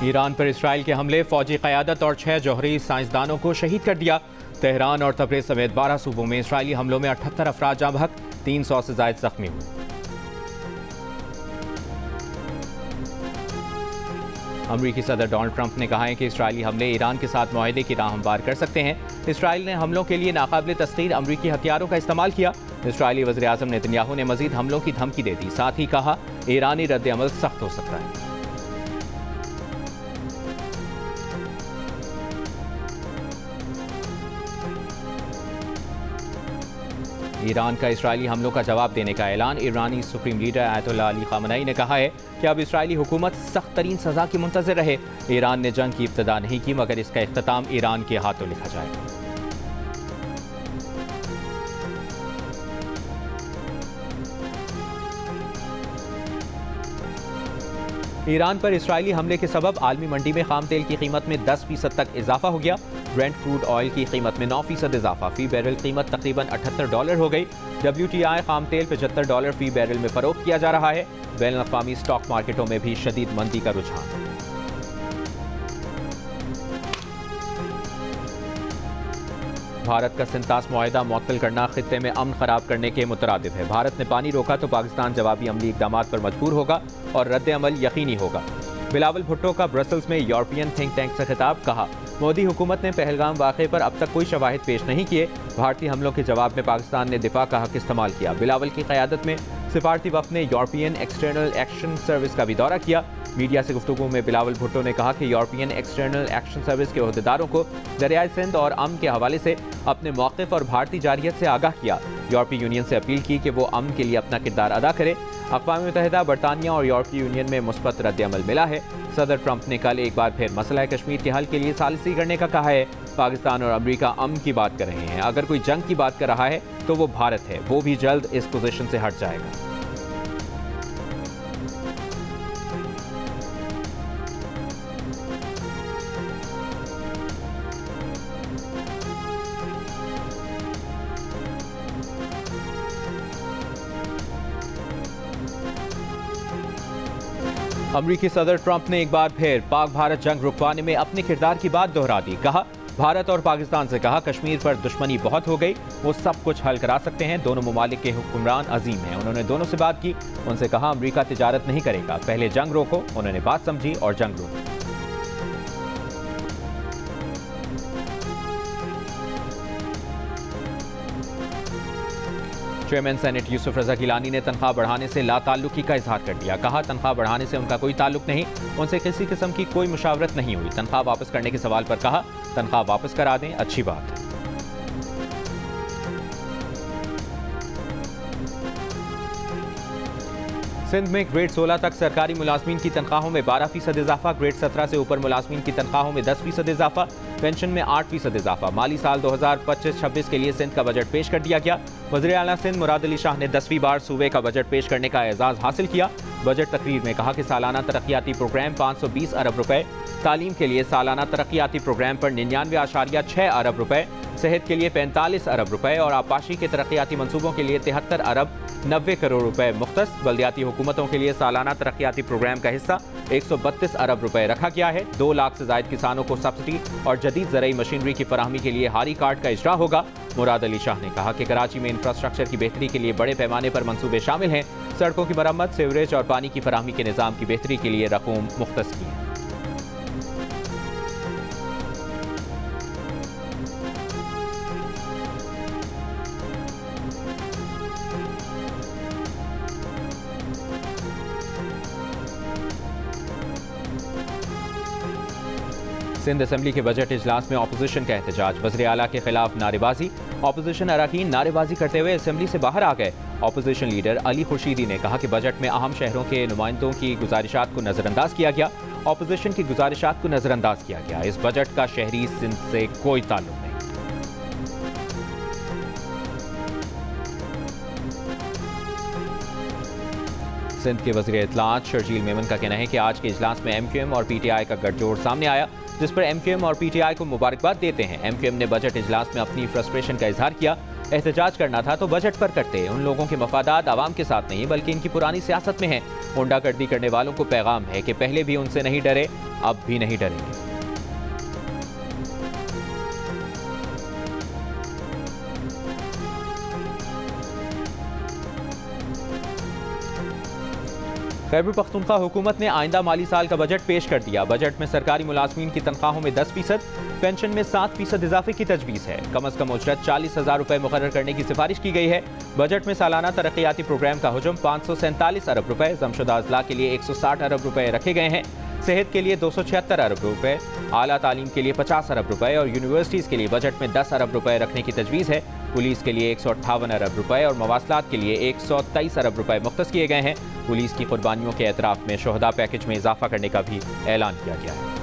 Iran पर Israel के हमले, फौजी क़यादत और 6 जौहरी साइंसदानों को शहीद कर दिया। तेहरान और तबरेज़ समेत 12 सूबों में इसराइली हमलों में 78 अफराद जाँ बहक, 300 से ज़ायद जख्मी हुए। अमरीकी सदर डोनाल्ड ट्रंप ने कहा है कि इसराइली हमले ईरान के साथ मुआहदे की राह हमवार कर सकते हैं। इसराइल ने हमलों के लिए नाकाबिल तस्खीर अमरीकी हथियारों का इस्तेमाल किया। इसराइली वज़ीर आज़म नेतन्याहू ने मज़ीद हमलों की धमकी दे दी। साथ ही कहा ईरानी रद्द-ए-अमल सख्त हो सकता है। ईरान का इसराइली हमलों का जवाब देने का ऐलान। ईरानी supreme leader Ayatollah Ali Khamenei ने कहा है कि अब इसराइली हुकूमत सख्त तरीन सज़ा की मुंतज़िर रहे। ईरान ने जंग की इब्तिदा नहीं की, मगर इसका इख्तिताम ईरान के हाथों लिखा जाएगा। ईरान पर इसराइली हमले के सबब आलमी मंडी में खाम तेल की कीमत में 10% तक इजाफा हो गया। ब्रेंट क्रूड ऑयल की कीमत में 9% इजाफा, फी बैरल कीमत तकरीबन $78 हो गई। WTI खाम तेल $75 फी बैरल में फरोख्त किया जा रहा है। बैनुल अक़वामी स्टॉक मार्केटों में भी शदीद मंदी का रुझान। भारत का सिंतास मुआहदा मुअत्तल करना खित्ते में अमन खराब करने के मुतरादिफ है। भारत ने पानी रोका तो पाकिस्तान जवाबी अमली इक़दामात पर मजबूर होगा और रद्द-ए-अमल यकीनी होगा। बिलावल भुट्टो का ब्रसल्स में यूरोपियन थिंक टैंक से खिताब। कहा मोदी हुकूमत ने पहलगाम वाक़े पर अब तक कोई शवाहिद पेश नहीं किए। भारतीय हमलों के जवाब में पाकिस्तान ने दिफा का हक इस्तेमाल किया। बिलावल की क़यादत में सिफारती वफ़द ने यूरोपियन एक्सटर्नल एक्शन सर्विस का भी दौरा किया। मीडिया से गुफ्तगू में बिलावल भुट्टो ने कहा कि यूरोपियन एक्सटर्नल एक्शन सर्विस के ओहदेदारों को दरियाए सिंध और अमन के हवाले से अपने मौक़िफ़ और भारतीय जारियत से आगाह किया। यूरोपीय यूनियन से अपील की कि वो अमन के लिए अपना किरदार अदा करे। अक़वाम मुत्तहिदा, बरतानिया और यूरोपीय यूनियन में मुस्बत रद्द-ए-अमल मिला है। सदर ट्रंप ने कल एक बार फिर मसला कश्मीर के हल के लिए सालिसी करने का कहा है। पाकिस्तान और अमरीका अमन की बात कर रहे हैं। अगर कोई जंग की बात कर रहा है तो वो भारत है। वो भी जल्द इस पोजीशन से हट जाएगा। अमरीकी सदर ट्रंप ने एक बार फिर पाक भारत जंग रुकवाने में अपने किरदार की बात दोहरा दी। कहा भारत और पाकिस्तान से कहा कश्मीर पर दुश्मनी बहुत हो गई, वो सब कुछ हल करा सकते हैं। दोनों ममालिक के हुक्मरान अजीम हैं। उन्होंने दोनों से बात की। उनसे कहा अमरीका तिजारत नहीं करेगा, पहले जंग रोको। उन्होंने बात समझी और जंग रोकी। चेयरमैन सेनेट यूसुफ रजा गिलानी ने तनख्वाह बढ़ाने से लाताल्लुकी का इजहार कर दिया। कहा तनख्वाह बढ़ाने से उनका कोई ताल्लुक नहीं, उनसे किसी किस्म की कोई मुशावरत नहीं हुई। तनख्वाह वापस करने के सवाल पर कहा तनख्वाह वापस करा दें, अच्छी बात है। सिंध में ग्रेड 16 तक सरकारी मुलाजमीन की तनख्वाहों में 12% इजाफा, ग्रेड 17 से ऊपर मुलाजमीन की तनख्वाहों में 10% इजाफा, पेंशन में 8% इजाफा। माली साल 2025-26 के लिए सिंध का बजट पेश कर दिया गया। वज़ीर आला सिंध मुराद अली शाह ने 10वीं बार सूबे का बजट पेश करने का एजाज़ हासिल किया। बजट तकरीर में कहा कि सालाना तरक्याती प्रोग्राम 520 अरब रुपए, तालीम के लिए सालाना तरक्याती प्रोग्राम पर 99.6 अरब रुपए, सेहत के लिए 45 अरब रुपए और आबाशी के तरक्याती मनसूबों के लिए 73 अरब 90 करोड़ रुपए मुख्तस। बल्दियाती हुकूमतों के लिए सालाना तरक्याती प्रोग्राम का हिस्सा 132 अरब रुपए रखा गया है। 2 लाख से ज़ायद किसानों को सब्सिडी और जदीद ज़रई मशीनरी की फराहमी के लिए हारी कार्ड का इजरा होगा। मुराद अली शाह ने कहा कि कराची में इंफ्रास्ट्रक्चर की बेहतरी के लिए बड़े पैमाने पर मंसूबे शामिल हैं। सड़कों की मरम्मत, सीवरेज और पानी की फराहमी के निज़ाम की बेहतरी के लिए रकूम मुख्तस की है। सिंध असेंबली के बजट इजलास में ऑपोजिशन का एहतजाज, वज़ीर आला के खिलाफ नारेबाजी। ऑपोजिशन अरकान नारेबाजी करते हुए असेंबली से बाहर आ गए। ऑपोजिशन लीडर अली खुर्शीदी ने कहा कि बजट में अहम शहरों के नुमाइंदों की गुजारिशात को नजरअंदाज किया गया। ऑपोजिशन की गुजारिशात को नजरअंदाज किया गया। इस बजट का शहरी सिंध से कोई ताल्लुक नहीं। सिंध के वज़ीर इत्तलाआत शर्जील मेमन का कहना है कि आज के इजलास में MQM और PTI का गठजोड़ सामने आया, जिस पर MQM और PTI को मुबारकबाद देते हैं। MQM ने बजट इजलास में अपनी फ्रस्ट्रेशन का इजहार किया। एहतजाज करना था तो बजट पर करते। उन लोगों के मफादात आवाम के साथ नहीं बल्कि इनकी पुरानी सियासत में हैं। गुंडागर्दी करने वालों को पैगाम है कि पहले भी उनसे नहीं डरे, अब भी नहीं डरेंगे। खैबर पख्तूनख्वा हुकूमत ने आइंदा माली साल का बजट पेश कर दिया। बजट में सरकारी मुलाजमीन की तनख्वाहों में 10%, पेंशन में 7% इजाफे की तजवीज़ है। कम अज कम उजरत 40,000 रुपये मुकर्रर करने की सिफारिश की गई है। बजट में सालाना तरक्याती प्रोग्राम का हुजम 547 अरब रुपये, जमशुदा अजला के लिए 160 अरब रुपये रखे गए हैं। सेहत के लिए 276 अरब रुपये, आला तालीम के लिए 50 अरब रुपये और यूनिवर्सिटीज़ के लिए बजट में 10 अरब रुपये रखने की तजवीज़ है। पुलिस के लिए 158 अरब रुपये और मवासलात के लिए 123 अरब रुपये मुख्तस किए गए हैं। पुलिस की कुर्बानियों के एतराफ़ में शोहदा पैकेज में इजाफा करने का भी ऐलान किया गया है।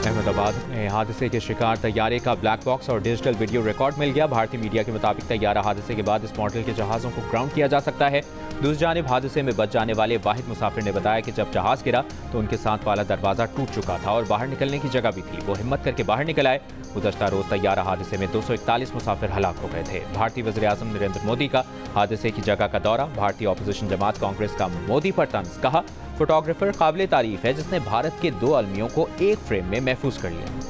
अहमदाबाद में हादसे के शिकार तैयारे का ब्लैक बॉक्स और डिजिटल वीडियो रिकॉर्ड मिल गया। भारतीय मीडिया के मुताबिक तैयारा हादसे के बाद इस मॉडल के जहाज़ों को ग्राउंड किया जा सकता है। दूसरी जानिब हादसे में बच जाने वाले वाहिद मुसाफिर ने बताया कि जब जहाज़ गिरा तो उनके साथ वाला दरवाज़ा टूट चुका था और बाहर निकलने की जगह भी थी। वो हिम्मत करके बाहर निकल आए। गुज़श्ता रोज़ तैयारा हादसे में 241 मुसाफिर हलाक हो गए थे। भारतीय वज़ीर-ए-आज़म नरेंद्र मोदी का हादसे की जगह का दौरा। भारतीय अपोजिशन जमात कांग्रेस का मोदी पर तंज। कहा, फोटोग्राफर काबिल तारीफ है जिसने भारत के 2 अलमियों को एक फ्रेम में महफूज कर लिया।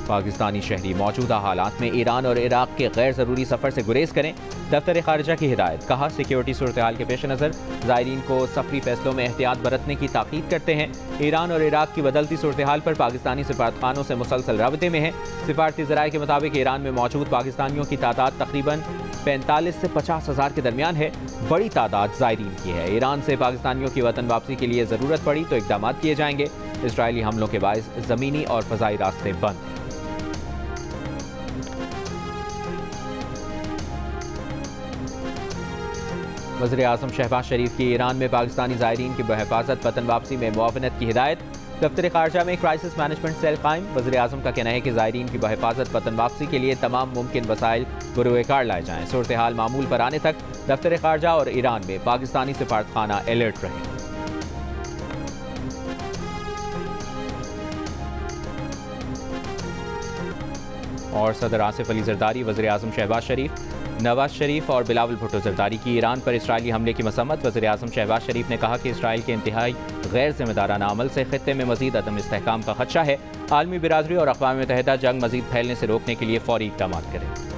पाकिस्तानी शहरी मौजूदा हालात में ईरान और इराक के गैर ज़रूरी सफ़र से गुरेज करें। दफ्तर खारजा की हिदायत। कहा, सिक्योरिटी सूरत हाल के पेश नज़र ज़ायरीन को सफरी फैसलों में एहतियात बरतने की ताकीद करते हैं। ईरान और इराक की बदलती सूरत हाल पर पाकिस्तानी सिफारतखानों से मुसलसल राबते में है। सिफारती ज़राए के मुताबिक ईरान में मौजूद पाकिस्तानियों की तादाद तकरीबन 45 से 50 हज़ार के दरमियान है। बड़ी तादाद ज़ायरीन की है। ईरान से पाकिस्तानियों की वतन वापसी के लिए ज़रूरत पड़ी तो इक़दाम किए जाएंगे। इसराइली हमलों के बायस ज़मीनी और फ़ज़ाई रास्ते बंद हैं। वज़ीर-ए-आज़म शहबाज शरीफ की ईरान में पाकिस्तानी ज़ायरीन की बहिफाजत वतन वापसी में मुआवनत की हिदायत। दफ्तर खारजा में क्राइसिस मैनेजमेंट सेल कायम। वज़ीर-ए-आज़म का कहना है कि ज़ायरीन की बहिफाजत वतन वापसी के लिए तमाम मुमकिन वसाइल बरूए कार लाए जाएँ। सूरत हाल मामूल पर आने तक दफ्तर खारजा और ईरान में पाकिस्तानी सिफारतखाना अलर्ट रहे। और सदर आसिफ अली जरदारी, वज़ीर-ए-आज़म शहबाज शरीफ, नवाज शरीफ और बिलावल भुट्टो जरदारी की ईरान पर इसराइली हमले की मसम्मत। वज़ीर-ए-आज़म शहबाज शरीफ ने कहा कि इसराइल के इंतहाई गैर जिम्मेदाराना अमल से खित्ते में मज़ीद अदम इस्तेहकाम का खदशा है। आलमी बिरादरी और अक़वाम मुत्तहिदा जंग मज़ीद फैलने से रोकने के लिए फौरी इक़दाम करें।